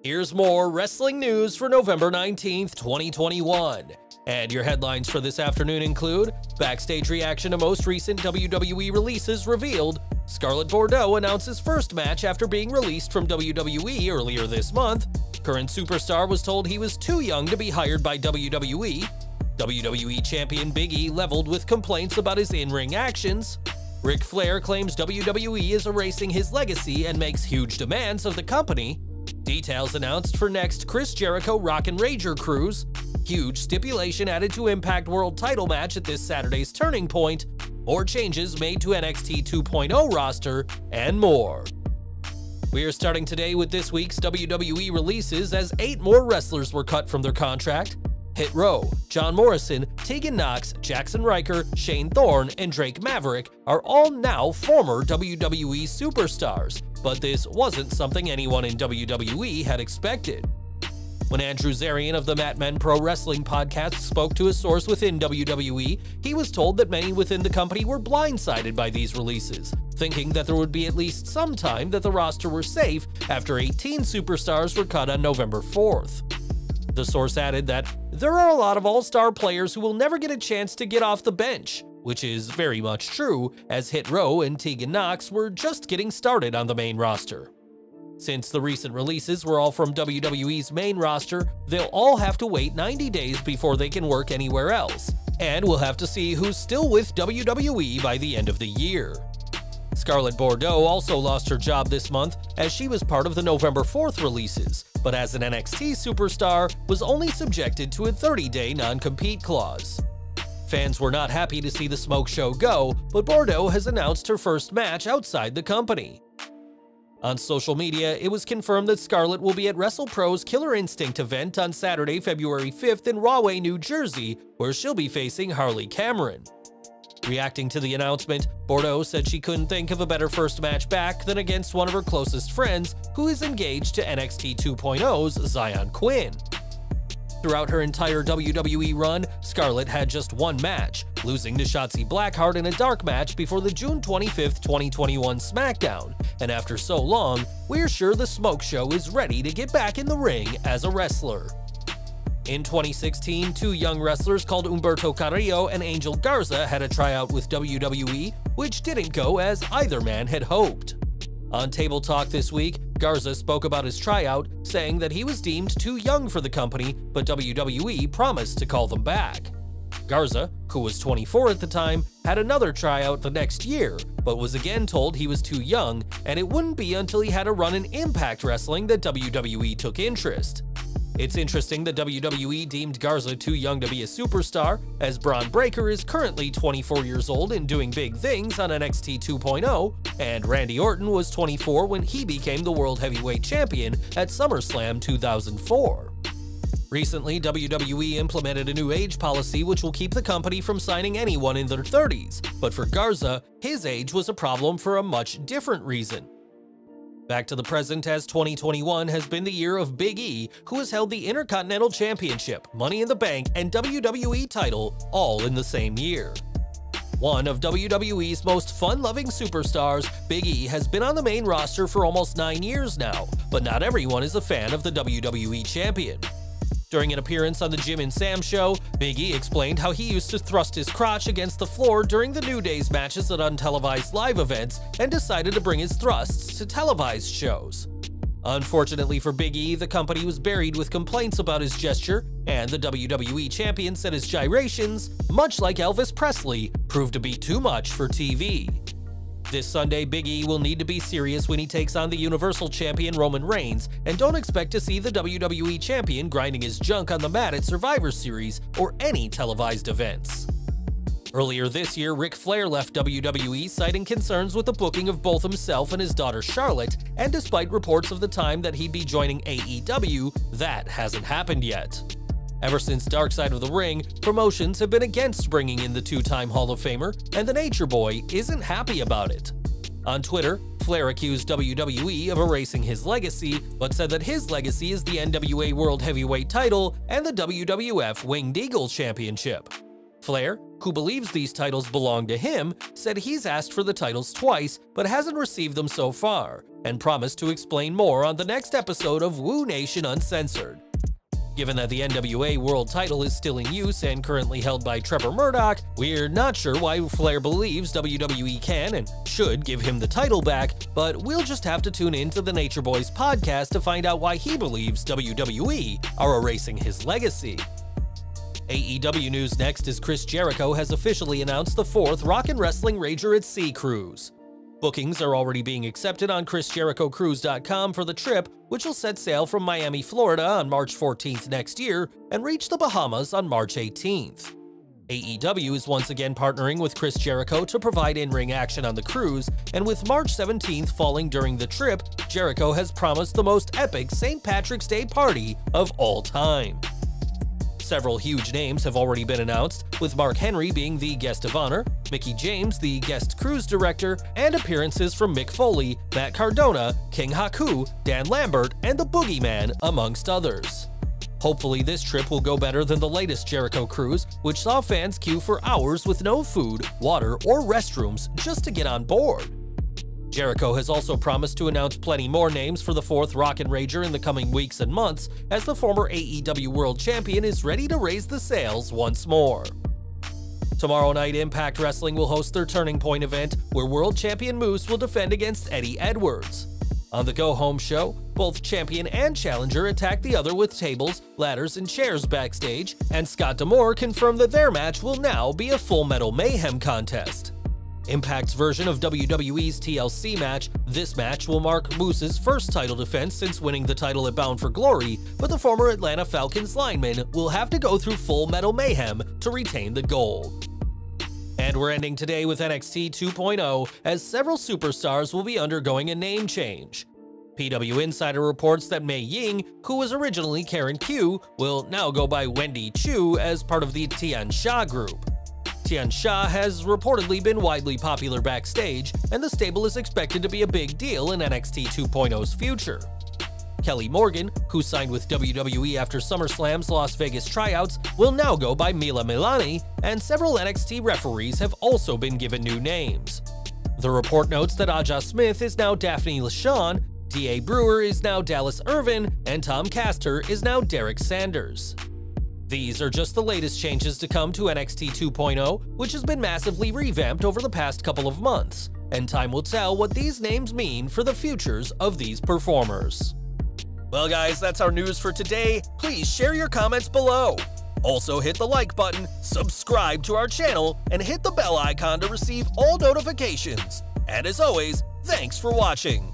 Here's more wrestling news for November 19th, 2021. And your headlines for this afternoon include backstage reaction to most recent WWE releases revealed, Scarlett Bordeaux announces first match after being released from WWE earlier this month, current superstar was told he was too young to be hired by WWE, WWE Champion Big E leveled with complaints about his in-ring actions, Ric Flair claims WWE is erasing his legacy and makes huge demands of the company, details announced for next Chris Jericho Rock and Rager cruise, huge stipulation added to Impact World title match at this Saturday's Turning Point, more changes made to NXT 2.0 roster, and more. We are starting today with this week's WWE releases as 8 more wrestlers were cut from their contract. Hit Row, John Morrison, Tegan Knox, Jackson Ryker, Shane Thorne, and Drake Maverick are all now former WWE superstars, but this wasn't something anyone in WWE had expected. When Andrew Zarian of the Mat Men Pro Wrestling podcast spoke to a source within WWE, he was told that many within the company were blindsided by these releases, thinking that there would be at least some time that the roster were safe after 18 superstars were cut on November 4th. The source added that there are a lot of all-star players who will never get a chance to get off the bench, which is very much true, as Hit Row and Tegan Knox were just getting started on the main roster. Since the recent releases were all from WWE's main roster, they'll all have to wait 90 days before they can work anywhere else, and we'll have to see who's still with WWE by the end of the year. Scarlett Bordeaux also lost her job this month as she was part of the November 4th releases, but as an NXT superstar was only subjected to a 30-day non-compete clause. Fans were not happy to see the smoke show go, but Bordeaux has announced her first match outside the company. On social media, it was confirmed that Scarlett will be at WrestlePro's Killer Instinct event on Saturday, February 5th in Rahway, New Jersey, where she'll be facing Harley Cameron. Reacting to the announcement, Bordeaux said she couldn't think of a better first match back than against one of her closest friends, who is engaged to NXT 2.0's Zion Quinn. Throughout her entire WWE run, Scarlett had just one match, losing to Shotzi Blackheart in a dark match before the June 25th, 2021 SmackDown, and after so long, we're sure the smoke show is ready to get back in the ring as a wrestler. In 2016, 2 young wrestlers called Humberto Carrillo and Angel Garza had a tryout with WWE, which didn't go as either man had hoped. On Table Talk this week, Garza spoke about his tryout, saying that he was deemed too young for the company, but WWE promised to call them back. Garza, who was 24 at the time, had another tryout the next year, but was again told he was too young, and it wouldn't be until he had a run in Impact Wrestling that WWE took interest. It's interesting that WWE deemed Garza too young to be a superstar, as Braun Breaker is currently 24 years old and doing big things on NXT 2.0, and Randy Orton was 24 when he became the World Heavyweight Champion at SummerSlam 2004. Recently, WWE implemented a new age policy which will keep the company from signing anyone in their 30s, but for Garza, his age was a problem for a much different reason. Back to the present, as 2021 has been the year of Big E, who has held the Intercontinental Championship, Money in the Bank, and WWE title all in the same year. One of WWE's most fun-loving superstars, Big E has been on the main roster for almost 9 years now, but not everyone is a fan of the WWE Champion. During an appearance on the Jim and Sam show, Big E explained how he used to thrust his crotch against the floor during the New Day's matches at untelevised live events and decided to bring his thrusts to televised shows. Unfortunately for Big E, the company was buried with complaints about his gesture, and the WWE Champion said his gyrations, much like Elvis Presley, proved to be too much for TV. This Sunday, Big E will need to be serious when he takes on the Universal Champion Roman Reigns, and don't expect to see the WWE Champion grinding his junk on the mat at Survivor Series or any televised events. Earlier this year, Ric Flair left WWE, citing concerns with the booking of both himself and his daughter Scarlett, and despite reports of the time that he'd be joining AEW, that hasn't happened yet. Ever since Dark Side of the Ring, promotions have been against bringing in the 2-time Hall of Famer, and the Nature Boy isn't happy about it. On Twitter, Flair accused WWE of erasing his legacy, but said that his legacy is the NWA World Heavyweight title and the WWF Winged Eagle Championship. Flair, who believes these titles belong to him, said he's asked for the titles twice, but hasn't received them so far, and promised to explain more on the next episode of Woo Nation Uncensored. Given that the NWA World title is still in use and currently held by Trevor Murdoch, we're not sure why Flair believes WWE can and should give him the title back, but we'll just have to tune in to the Nature Boys podcast to find out why he believes WWE are erasing his legacy. AEW news next as Chris Jericho has officially announced the 4th Rock and Wrestling Rager at Sea cruise. Bookings are already being accepted on ChrisJerichoCruise.com for the trip, which will set sail from Miami, Florida on March 14th next year and reach the Bahamas on March 18th. AEW is once again partnering with Chris Jericho to provide in-ring action on the cruise, and with March 17th falling during the trip, Jericho has promised the most epic St. Patrick's Day party of all time. Several huge names have already been announced, with Mark Henry being the guest of honor, Mickie James the guest cruise director, and appearances from Mick Foley, Matt Cardona, King Haku, Dan Lambert, and the Boogeyman, amongst others. Hopefully this trip will go better than the latest Jericho cruise, which saw fans queue for hours with no food, water, or restrooms just to get on board. Jericho has also promised to announce plenty more names for the 4th Rock and Rager in the coming weeks and months, as the former AEW World Champion is ready to raise the sails once more. Tomorrow night, Impact Wrestling will host their Turning Point event, where World Champion Moose will defend against Eddie Edwards. On the go-home show, both champion and challenger attack the other with tables, ladders, and chairs backstage, and Scott D'Amore confirmed that their match will now be a Full Metal Mayhem contest. Impact's version of WWE's TLC match, this match will mark Moose's first title defense since winning the title at Bound for Glory, but the former Atlanta Falcons lineman will have to go through Full Metal Mayhem to retain the gold. And we're ending today with NXT 2.0, as several superstars will be undergoing a name change. PW Insider reports that Mei Ying, who was originally Karen Q, will now go by Wendy Chu as part of the Tian Sha group. Tian Sha has reportedly been widely popular backstage, and the stable is expected to be a big deal in NXT 2.0's future. Kelly Morgan, who signed with WWE after SummerSlam's Las Vegas tryouts, will now go by Mila Milani, and several NXT referees have also been given new names. The report notes that Aja Smith is now Daphne LaShawn, D.A. Brewer is now Dallas Irvin, and Tom Castor is now Derek Sanders. These are just the latest changes to come to NXT 2.0, which has been massively revamped over the past couple of months, and time will tell what these names mean for the futures of these performers. Well guys, that's our news for today. Please share your comments below. Also hit the like button, subscribe to our channel, and hit the bell icon to receive all notifications. And as always, thanks for watching.